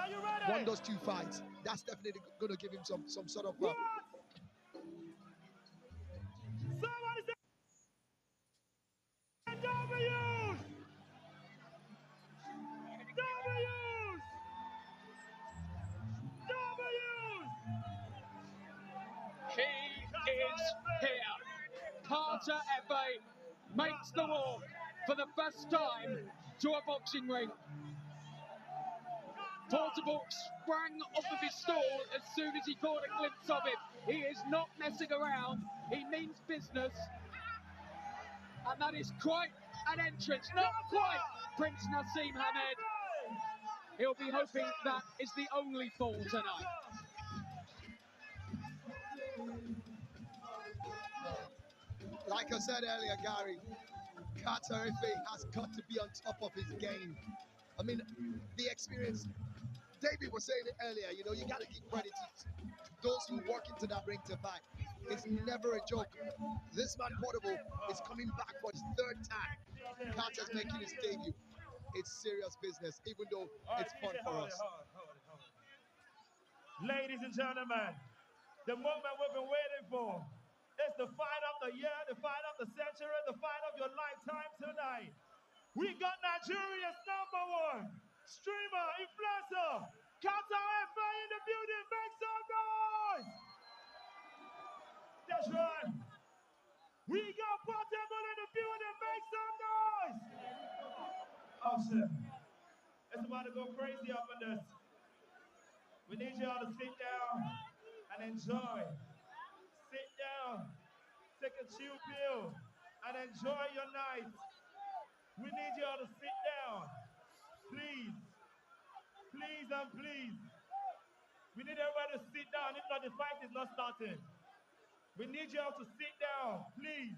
Are you ready? won those 2 fights. That's definitely going to give him some sort of... What? Somebody say W's! W's! W's! He is here. Carter Efe makes the walk for the first time to a boxing ring. Portable sprang off of his stool as soon as he caught a glimpse of him. He is not messing around. He means business. And that is quite an entrance. Not quite Prince Nassim Hamed. He'll be hoping that is the only fall tonight. Like I said earlier, Gary, Carter Efe has got to be on top of his game. I mean, the experience, David was saying it earlier, you know, you got to give credit to those who walk into that ring to fight. It's never a joke. This man, Portable, is coming back for his 3rd time. Carter's making his debut. It's serious business, even though it's fun for us. Ladies and gentlemen, the moment we've been waiting for. It's the fight of the year, the fight of the century, the fight of your lifetime tonight. We got Nigeria's #1 streamer, influencer, Carter Efe in the building. Make some noise! That's right. We got Portable in the building. Make some noise! Awesome. It's about to go crazy up in this. We need y'all to sit down and enjoy. Sit down, take a chill pill, and enjoy your night. We need y'all to sit down. Please. Please and please. We need everybody to sit down. If not, the fight is not starting. We need y'all to sit down, please.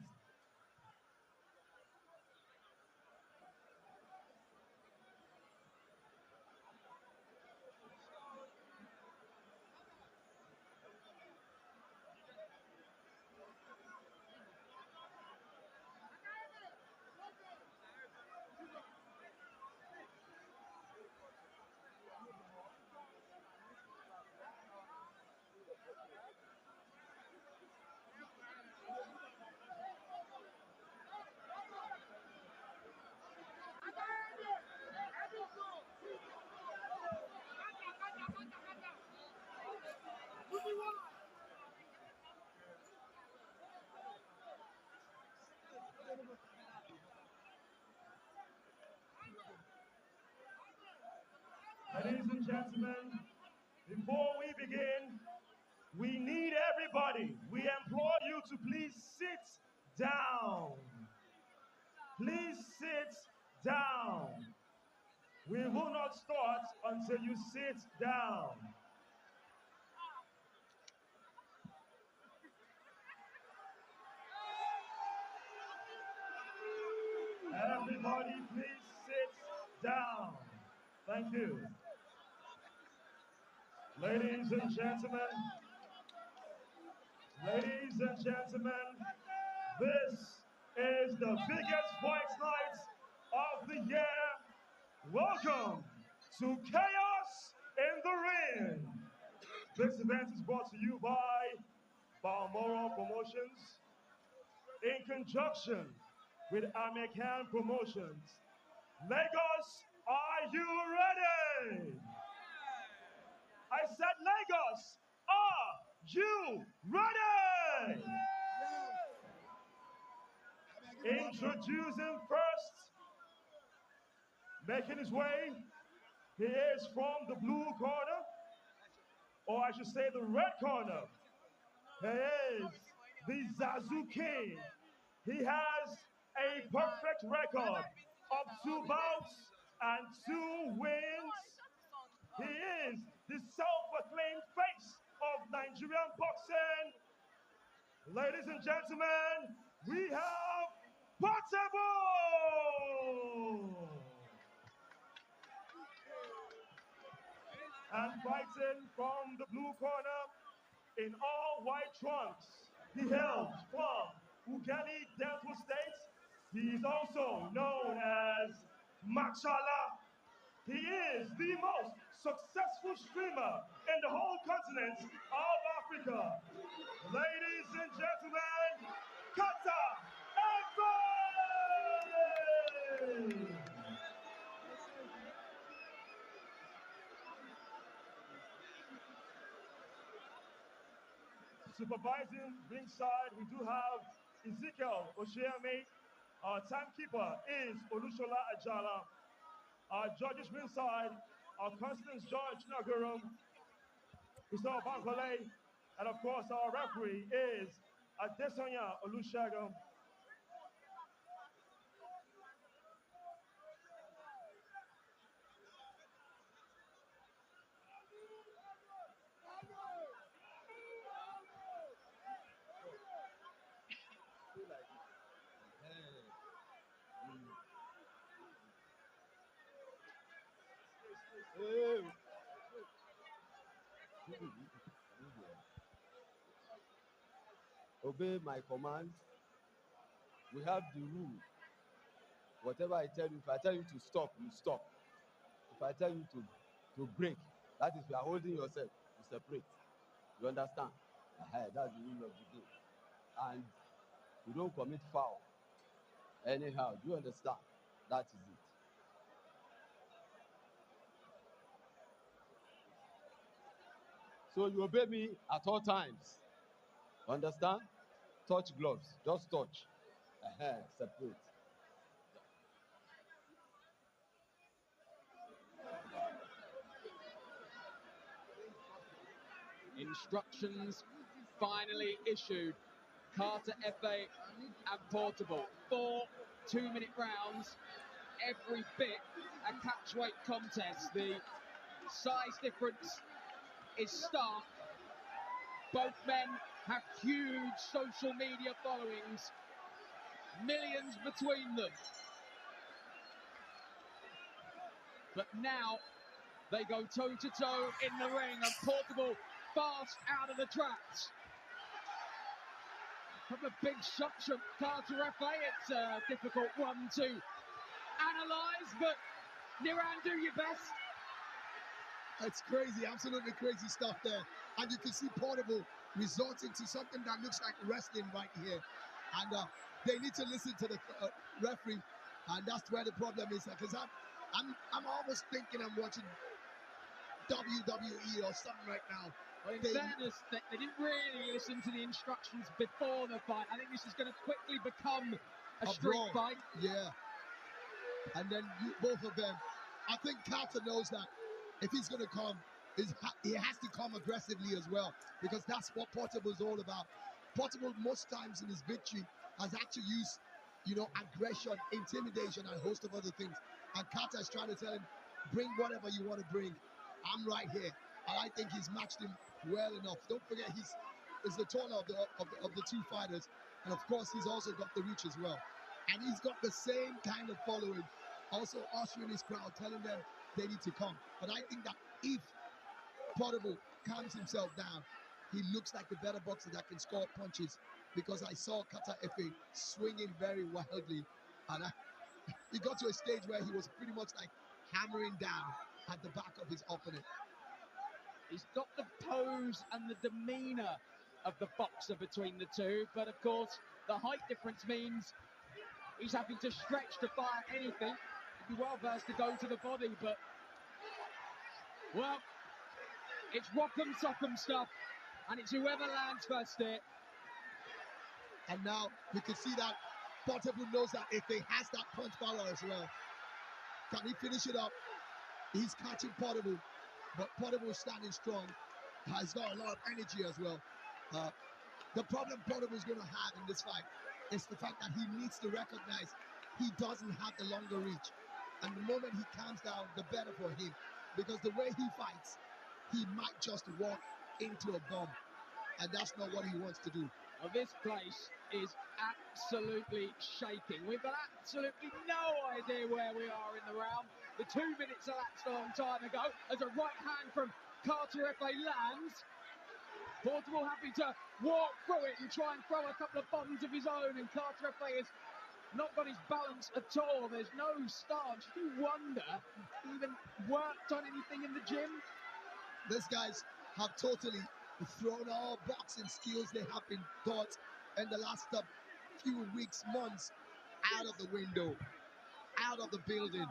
Ladies and gentlemen, before we begin, we need everybody. We implore you to please sit down. Please sit down. We will not start until you sit down. Everybody, please sit down. Thank you. Ladies and gentlemen, this is the biggest fight night of the year. Welcome to Chaos in the Ring. This event is brought to you by Balmoral Promotions in conjunction with American Promotions. Lagos, are you ready? I said Lagos, are you ready? Introducing first, making his way, he is from the blue corner, or I should say the red corner. He is the Zazu King. He has a perfect record of 2 bouts and 2 wins. He is the self-acclaimed face of Nigerian boxing. Ladies and gentlemen, we have Portable! And fighting from the blue corner in all white trunks, he hails from Ugani Delta State. He is also known as Machala. He is the most successful successful streamer in the whole continent of Africa. Ladies and gentlemen, Carter Efe! Supervising ringside, we do have Ezekiel Oshiame. Our timekeeper is Olushola Ajala. Our judges ringside, our Constance George Nagurum, Christopher Bankole, and of course our referee is Adesonya Olusegun. Obey my command. We have the rule. Whatever I tell you, if I tell you to stop, you stop. If I tell you to break, that is, you are holding yourself, you separate. You understand? That's the rule of the game. And you don't commit foul anyhow. Do you understand? That is it. So you obey me at all times. Understand? Touch gloves. Just touch. Separate. Instructions finally issued. Carter Efe and Portable. 4 2-minute rounds. Every bit a catchweight contest. The size difference is stark. Both men have huge social media followings. Millions between them. But now they go toe-to-toe in the ring, and Portable fast out of the traps. A couple of big shots from Carter Efe. It's a difficult one to analyse, but Niran, do your best. It's crazy, absolutely crazy stuff there. And you can see Portable resorting to something that looks like wrestling right here. And they need to listen to the referee, and that's where the problem is. Because I'm almost thinking I'm watching WWE or something right now. Well, in fairness, they didn't really listen to the instructions before the fight. I think this is going to quickly become a street brawl. fight. Yeah. And then both of them, I think Carter knows that if he's going to come, he has to come aggressively as well, because that's what Portable is all about. Portable, most times in his victory, has actually used, aggression, intimidation, and a host of other things. And Carter is trying to tell him, bring whatever you want to bring. I'm right here. And I think he's matched him well enough. Don't forget, he's the taller of the two fighters. And of course, he's also got the reach as well. And he's got the same kind of following, also ushering his crowd, telling them they need to come. But I think that if Portable calms himself down, he looks like the better boxer that can score punches, because I saw Carter Efe swinging very wildly, and he got to a stage where he was pretty much like hammering down at the back of his opponent. He's got the pose and the demeanour of the boxer between the two, but of course the height difference means he's having to stretch to fire anything. He'd be well versed to go to the body, but well, it's rock'em sock'em stuff, and it's whoever lands first here. And now you can see that Portable knows that if he has that punch power as well, can he finish it up? He's catching Portable, but Portable is standing strong. He's got a lot of energy as well. The problem Portable is going to have in this fight is the fact that he needs to recognize he doesn't have the longer reach. And the moment he calms down, the better for him. Because the way he fights, he might just walk into a bomb. And that's not what he wants to do. Well, this place is absolutely shaking. We've got absolutely no idea where we are in the round. The 2 minutes elapsed a long time ago as a right hand from Carter Efe lands. Portable happy to walk through it and try and throw a couple of bombs of his own, and Carter Efe has not got his balance at all. There's no stance. You wonder, he even worked on anything in the gym? These guys have totally thrown all boxing skills they have been taught in the last few weeks, months, out of the window, out of the building.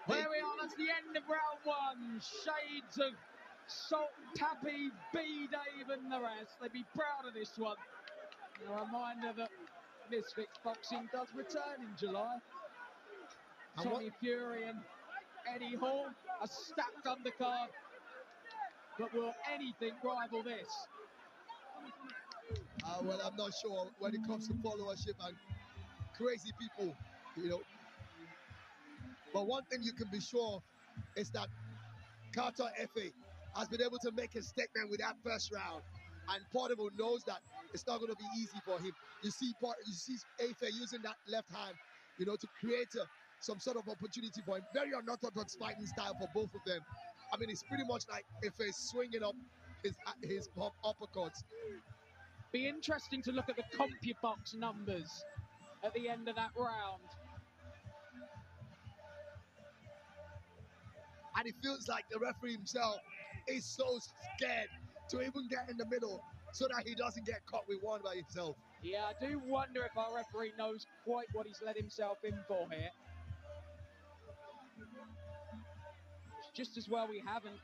There we are, that's the end of round one. Shades of Salt, Tappy, B, Dave and the rest. They'd be proud of this one. A reminder that Misfits Boxing does return in July. Tommy Fury and Eddie Hall, a stacked undercard. But will anything rival this? Well, I'm not sure when it comes to followership and crazy people, you know. But one thing you can be sure is that Carter Efe has been able to make a statement with that first round. And Portable knows that it's not going to be easy for him. You see Efe using that left hand, you know, to create some sort of opportunity for him. Very unorthodox fighting style for both of them. I mean, it's pretty much like Efe swinging up his uppercuts. Be interesting to look at the CompuBox numbers at the end of that round. And it feels like the referee himself is so scared to even get in the middle so that he doesn't get caught with one by himself. Yeah, I do wonder if our referee knows quite what he's let himself in for here. Just as well we haven't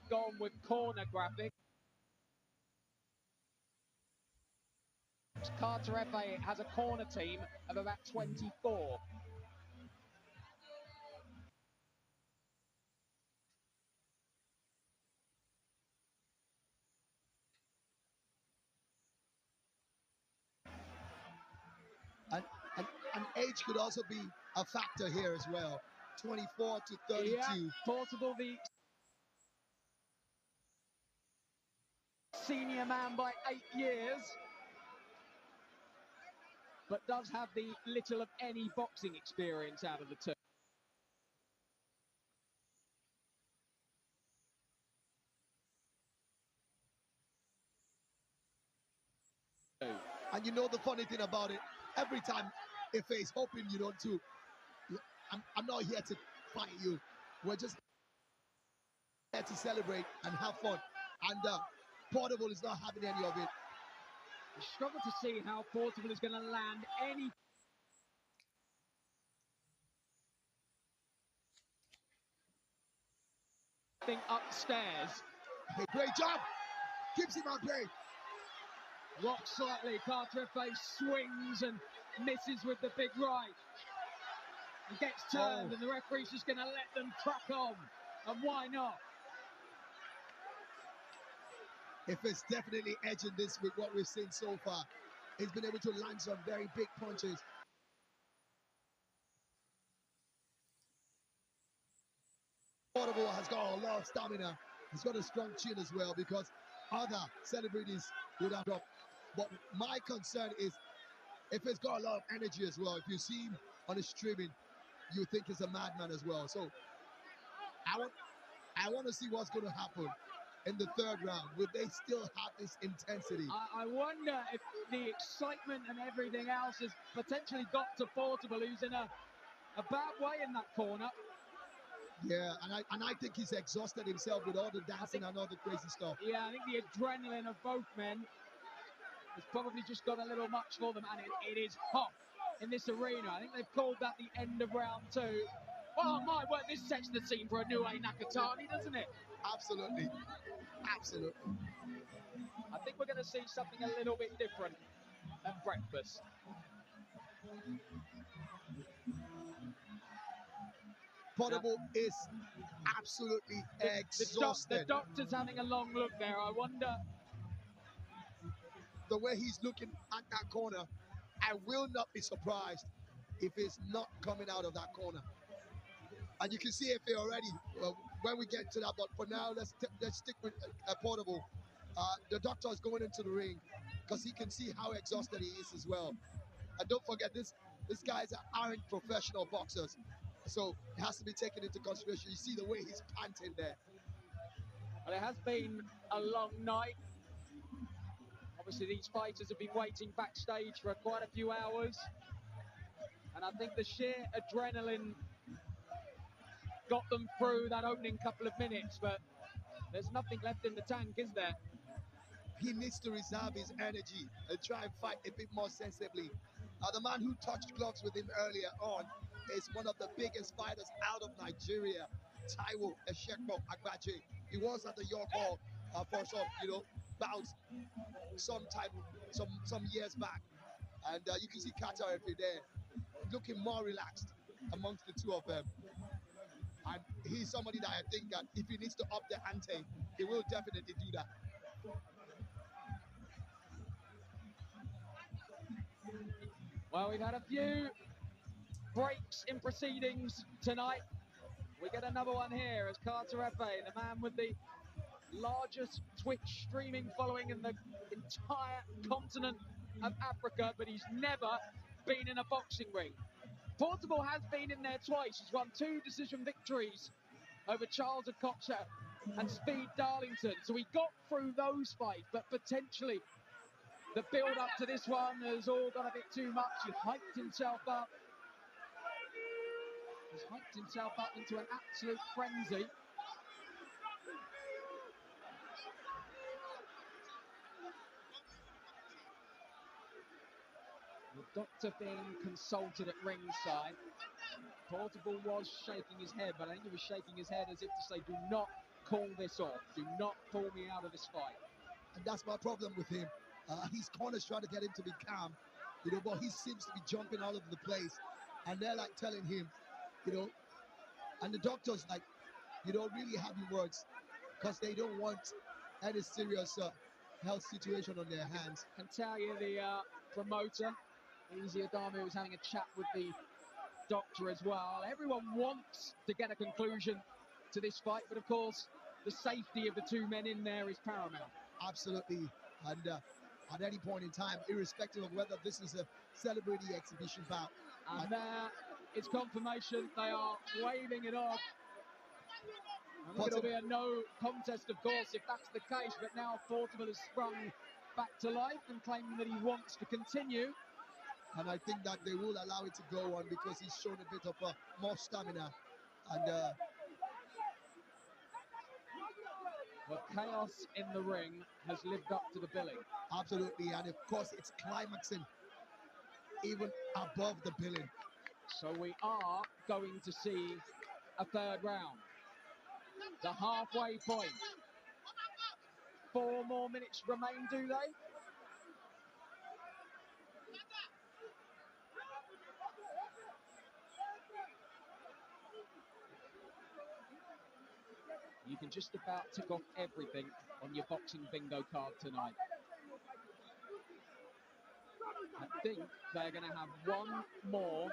gone with corner graphic. Carter Efe has a corner team of about 24. And age could also be a factor here as well. 24 to 32. Yeah, Portable, the senior man by 8 years, but does have the little of any boxing experience out of the two. And you know the funny thing about it, every time Efe is hoping you don't do, I'm not here to fight you. We're just here to celebrate and have fun. And Portable is not having any of it. I struggle to see how Portable is going to land any. Upstairs. Hey, great job. Keeps him at bay. Rock slightly. Carter Efe swings and misses with the big right. And gets turned, and the referee's just going to let them crack on. And why not? If it's definitely edging this with what we've seen so far. He's been able to land some very big punches. Portable has got a lot of stamina. He's got a strong chin as well, because other celebrities would have dropped. But my concern is if he's got a lot of energy as well. If you see him on the streaming, you think he's a madman as well. So I want to see what's going to happen in the third round. Will they still have this intensity? I wonder if the excitement and everything else has potentially got to Portable, who's in a bad way in that corner. Yeah, and I think he's exhausted himself with all the dancing and all the crazy stuff. Yeah, I think the adrenaline of both men has probably just got a little much for them, and it is hot in this arena. I think they've called that the end of round two. Oh my word, this sets the scene for a new Nakatani, doesn't it? Absolutely. Absolutely. I think we're going to see something a little bit different at breakfast. Portable is absolutely exhausted. The doctor's having a long look there. I wonder. The way he's looking at that corner, I will not be surprised if he's not coming out of that corner. And you can see if already when we get to that. But for now, let's stick with Portable. The doctor is going into the ring because he can see how exhausted he is as well. And don't forget, these guys aren't professional boxers, so it has to be taken into consideration. You see the way he's panting there. Well, it has been a long night. Obviously, these fighters have been waiting backstage for quite a few hours. And I think the sheer adrenaline got them through that opening couple of minutes. But There's nothing left in the tank, is there? He needs to reserve his energy and try and fight a bit more sensibly. The man who touched gloves with him earlier on is one of the biggest fighters out of Nigeria, Taiwo Eshekpo Agbaje. He was at the York Hall for some, bouts some years back. And you can see Carter Efe there, looking more relaxed amongst the two of them. And he's somebody that I think that if he needs to up the ante, he will definitely do that. Well, we've had a few breaks in proceedings tonight. We get another one here as Carter Efe, the man with the largest Twitch streaming following in the entire continent of Africa, but he's never been in a boxing ring. Portable has been in there twice. He's won 2 decision victories over Charles Okocha and Speed Darlington. So he got through those fights, but potentially the build up to this one has all gone a bit too much. He hyped himself up. He's hyped himself up into an absolute frenzy. The doctor being consulted at ringside. Portable was shaking his head, but I think he was shaking his head as if to say, do not call this off. Do not pull me out of this fight. And that's my problem with him. His corners trying to get him to be calm, but he seems to be jumping all over the place. And they're like telling him, and the doctors like, really having words because they don't want any serious health situation on their hands. I can tell you the promoter, Easy Adamu, was having a chat with the doctor as well. Everyone wants to get a conclusion to this fight, but of course, the safety of the 2 men in there is paramount. Absolutely. And at any point in time, irrespective of whether this is a celebrity exhibition bout. And there is confirmation. They are waving it off. I think it'll be a no contest, of course, if that's the case. But now Portable has sprung back to life and claiming that he wants to continue. And I think that they will allow it to go on because he's shown a bit of more stamina. And the chaos in the ring has lived up to the billing. Absolutely, and of course it's climaxing even above the billing. So we are going to see a 3rd round. The halfway point. 4 more minutes remain, do they? You can just about tick off everything on your boxing bingo card tonight. I think they're going to have one more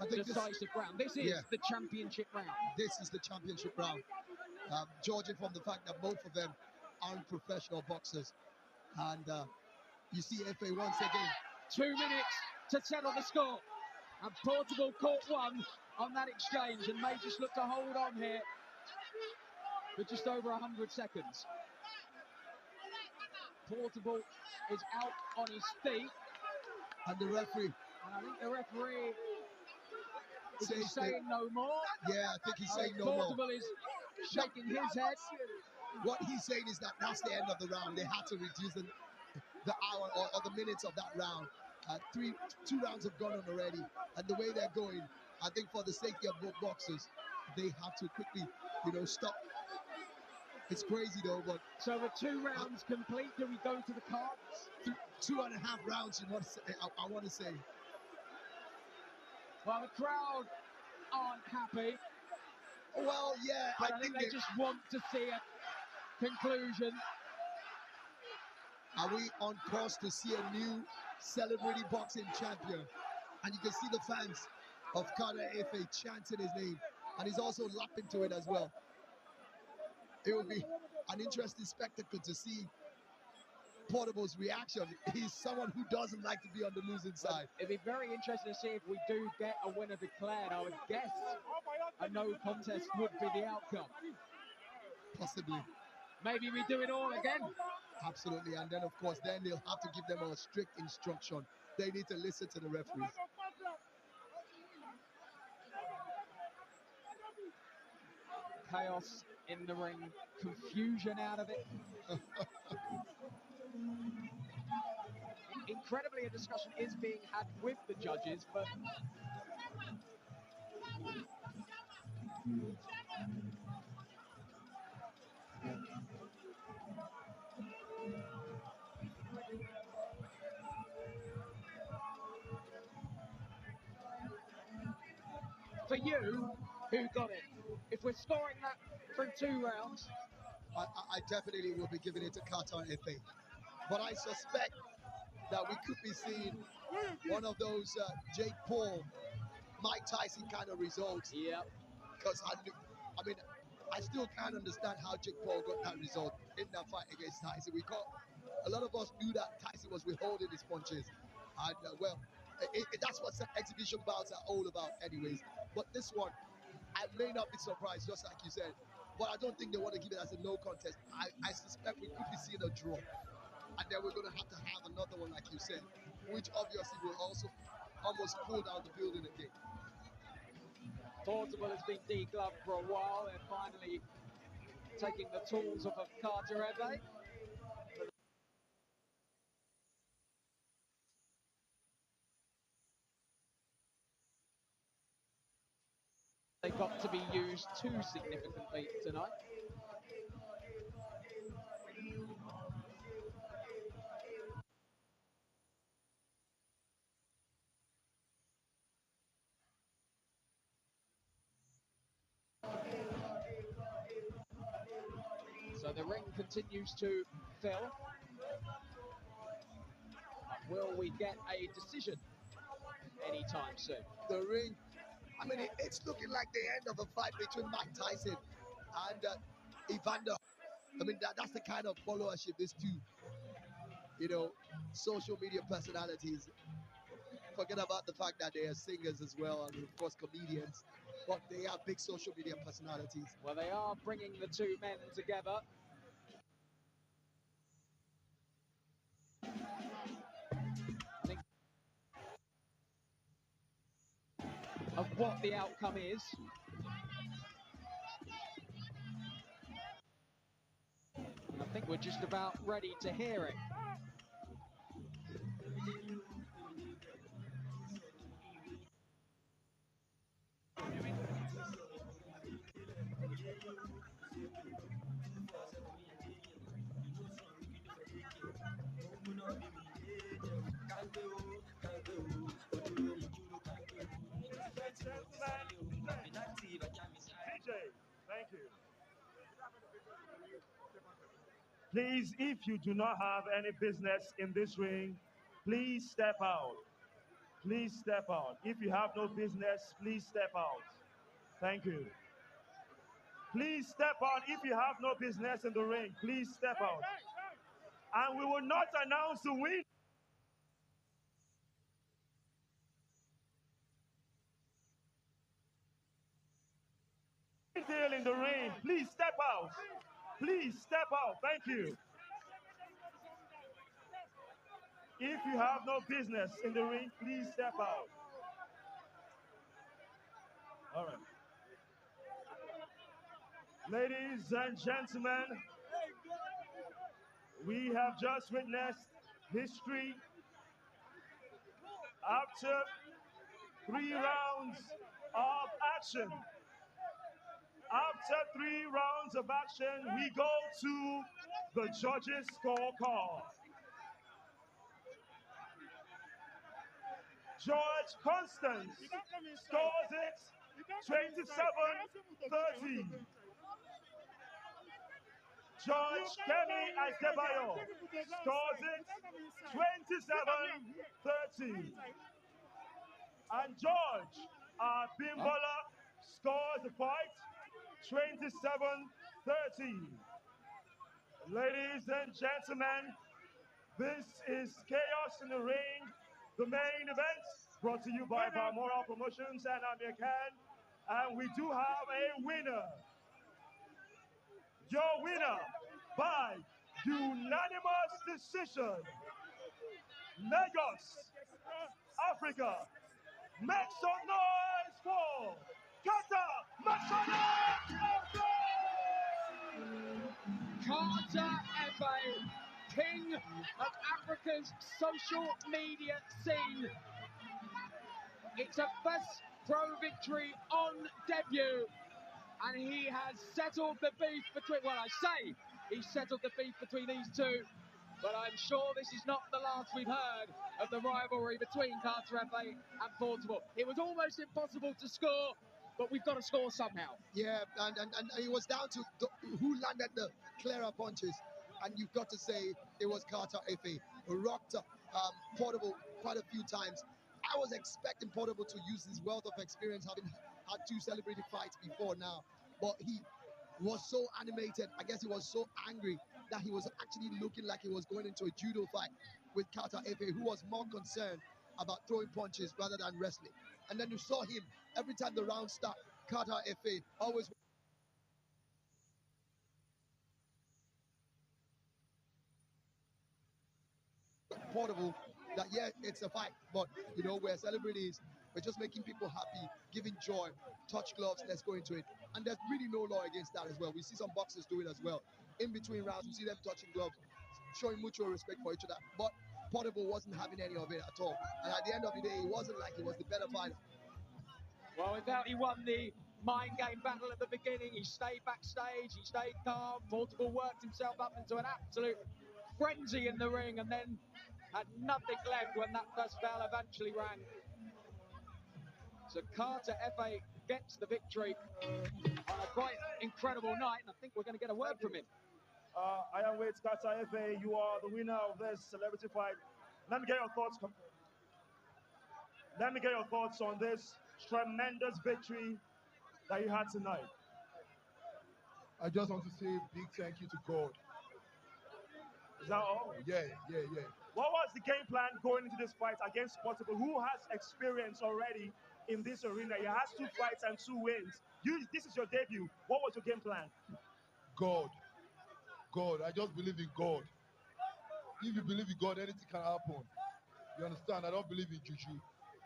decisive round. This is the championship round. This is the championship round. Judging from the fact that both of them aren't professional boxers. And you see Efe once again. 2 minutes to settle the score. And Portable caught one on that exchange and may just look to hold on here for just over 100 seconds. Portable is out on his feet. And the referee. And I think the referee is saying no more. Yeah, I think he's saying no more. Portable is shaking his head. What he's saying is that that's the end of the round. They had to reduce the hour or the minutes of that round. 2 rounds have gone on already. And the way they're going, I think for the safety of both boxers, they have to quickly, stop. It's crazy though, but... So with 2 rounds complete, do we go to the cards? 2.5 rounds, I want to say. Well, the crowd aren't happy. Well, yeah, but I think they just want to see a conclusion. Are we on course to see a new celebrity boxing champion? And you can see the fans of Carter Efe chanting his name. And he's also lapping to it as well. It will be an interesting spectacle to see Portable's reaction. He's someone who doesn't like to be on the losing side. It'd be very interesting to see if we do get a winner declared. I would guess a no contest would be the outcome. Possibly. Maybe we do it all again. Absolutely, and then of course, then they'll have to give them a strict instruction. They need to listen to the referees. Chaos in the ring, confusion out of it. Incredibly, a discussion is being had with the judges, but for you, who got it? If we're scoring that from 2 rounds, I definitely will be giving it to Carter Efe. But I suspect that we could be seeing one of those Jake Paul, Mike Tyson kind of results. yeah. Because I still can't understand how Jake Paul got that result in that fight against Tyson. A lot of us knew that Tyson was withholding his punches. And that's what exhibition bouts are all about anyways. But this one, I may not be surprised, just like you said. But I don't think they want to give it as a no contest. I suspect we could be seeing a draw. And then we're going to have another one, like you said, which obviously will also almost pull down the building again. Portable has been degloved for a while. They're finally taking the tools off of Carter Efe. They got to be used too significantly tonight. So the ring continues to fill. Will we get a decision anytime soon? The ring, it's looking like the end of a fight between Mike Tyson and Evander. That's the kind of followership these two, social media personalities. Forget about the fact that they are singers as well, and of course comedians, but they are big social media personalities. Well, they are bringing the two men together. I think of what the outcome is. And I think we're just about ready to hear it. DJ, thank you. Please, if you do not have any business in this ring, please step out. Please step out. If you have no business, please step out. Thank you. Please step out if you have no business in the ring. Please step out. And we will not announce the winner. Deal in the ring. Please step out. Please step out. Thank you. If you have no business in the ring, please step out. All right. Ladies and gentlemen, we have just witnessed history. After 3 rounds of action, after 3 rounds of action, we go to the judges' scorecard. George Constance scores it 27-30. George Kemi Adebayo scores it 27-30. And George Bimbola scores the fight 27-30. Ladies and gentlemen, this is Chaos in the Ring, the main event, brought to you by Balmoral Promotions and Amir Khan. And we do have a winner. Your winner by unanimous decision, Lagos, Africa. Make some noise for Carter. Make some noise. Carter Efe, king of Africa's social media scene. It's a first pro victory on debut, and he has settled the beef between, well, I say he settled the beef between these two, but I'm sure this is not the last we've heard of the rivalry between Carter Efe and Portable. It was almost impossible to score, but we've got to score somehow. Yeah, and it was down to who landed the clearer punches, and you've got to say it was Carter Efe who rocked Portable quite a few times. I was expecting Portable to use his wealth of experience, having had 2 celebrity fights before now, but he was so animated. I guess he was so angry that he was actually looking like he was going into a judo fight with Carter Efe, who was more concerned about throwing punches rather than wrestling. And then you saw him every time the round started. Carter Efe always Portable that, yeah, it's a fight, but you know, we're celebrities, we're just making people happy, giving joy, touch gloves, let's go into it. And there's really no law against that as well. We see some boxers do it as well. In between rounds, we see them touching gloves, showing mutual respect for each other. But Portable wasn't having any of it at all. And at the end of the day, it wasn't like he was the better fighter. Well, without he won the mind game battle at the beginning, he stayed backstage, he stayed calm. Portable worked himself up into an absolute frenzy in the ring, and then had nothing left when that first bell eventually rang. So Carter Efe gets the victory on a quite incredible night, and I think we're going to get a word from him. I am with Carter Efe. You are the winner of this celebrity fight. Let me get your thoughts. Let me get your thoughts on this tremendous victory that you had tonight. I just want to say a big thank you to God. Is that all? Yeah. What was the game plan going into this fight against Portable, who has experience already in this arena? He has 2 fights and 2 wins. This is your debut. What was your game plan? God. I just believe in God. If you believe in God, anything can happen. You understand? I don't believe in juju.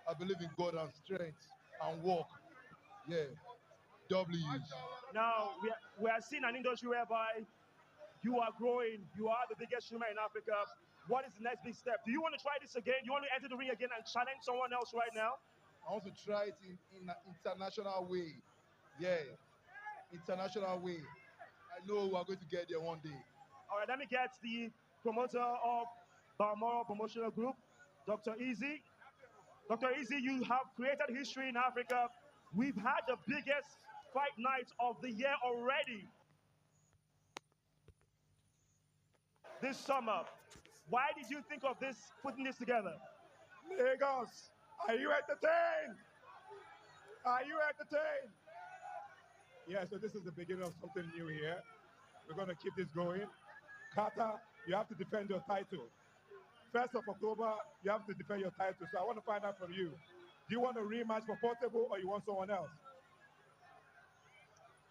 I believe in God and strength and work. Yeah. W's. Now, we are seeing an industry whereby you are growing. You are the biggest streamer in Africa. What is the next big step? Do you want to try this again? Do you want to enter the ring again and challenge someone else right now? I want to try it in an international way. Yeah. International way. I know we are going to get there one day. All right, let me get the promoter of Balmoral Promotional Group, Dr. Easy. Dr. Easy, you have created history in Africa. We've had the biggest fight night of the year already this summer. Why did you think of this, putting this together? Lagos, are you entertained? Are you entertained? Yeah, so this is the beginning of something new here. We're going to keep this going. Carter, you have to defend your title. 1st of October, you have to defend your title. So I want to find out from you. Do you want a rematch for Portable or you want someone else?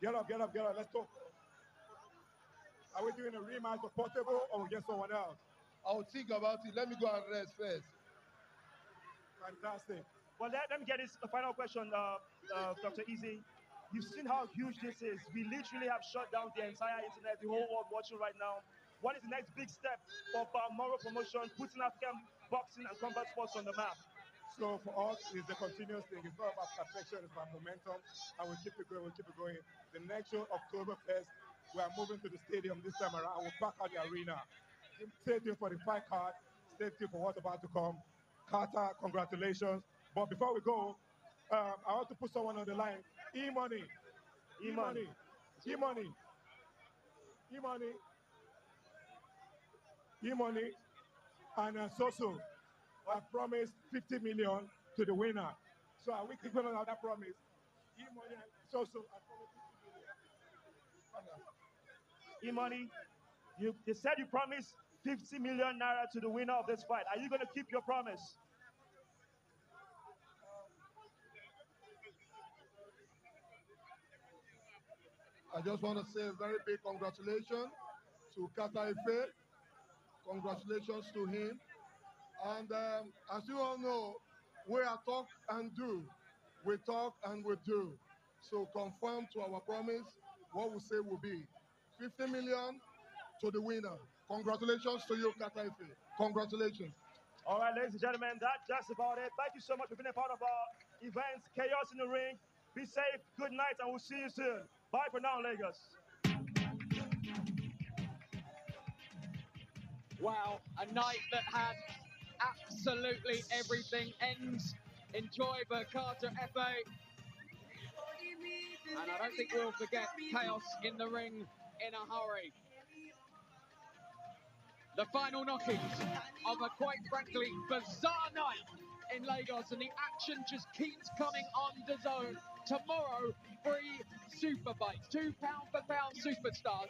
Get up. Let's talk. Are we doing a rematch for Portable or we get someone else? I'll think about it. Let me go and rest first. Fantastic. Well, let me get this final question, Dr. Easy. You've seen how huge this is. We literally have shut down the entire internet, the whole world watching right now. What is the next big step for Balmoral Promotion, putting African boxing and combat sports on the map? So for us, it's a continuous thing. It's not about perfection, it's about momentum, and we'll keep it going. The next show, October 1st, we are moving to the stadium this time around. We'll pack out the arena. Stay tuned for the fight card. Stay tuned for what's about to come. Carter, congratulations. But before we go, I want to put someone on the line. E-Money. And Soso, I promised 50 million to the winner. So are we keeping on that promise? E-Money and Soso, I promised 50 million. E-Money, you said you promised 50 million naira to the winner of this fight. Are you going to keep your promise? I just want to say a very big congratulations to Carter Efe. Congratulations to him. And as you all know, we are talk and do. We talk and we do. So conform to our promise, what we say will be 50 million to the winner. Congratulations to you, Carter Efe. Congratulations. All right, ladies and gentlemen, that's just about it. Thank you so much for being a part of our events, Chaos in the Ring. Be safe, good night, and we'll see you soon. Bye for now, Lagos. Wow, a night that had absolutely everything. Ends enjoy for Carter Efe. And I don't think we'll forget chaos in the ring in a hurry. The final knockings of a quite frankly bizarre night in Lagos, and the action just keeps coming on DAZN. Tomorrow, 3 super fights, £2 per pound superstars.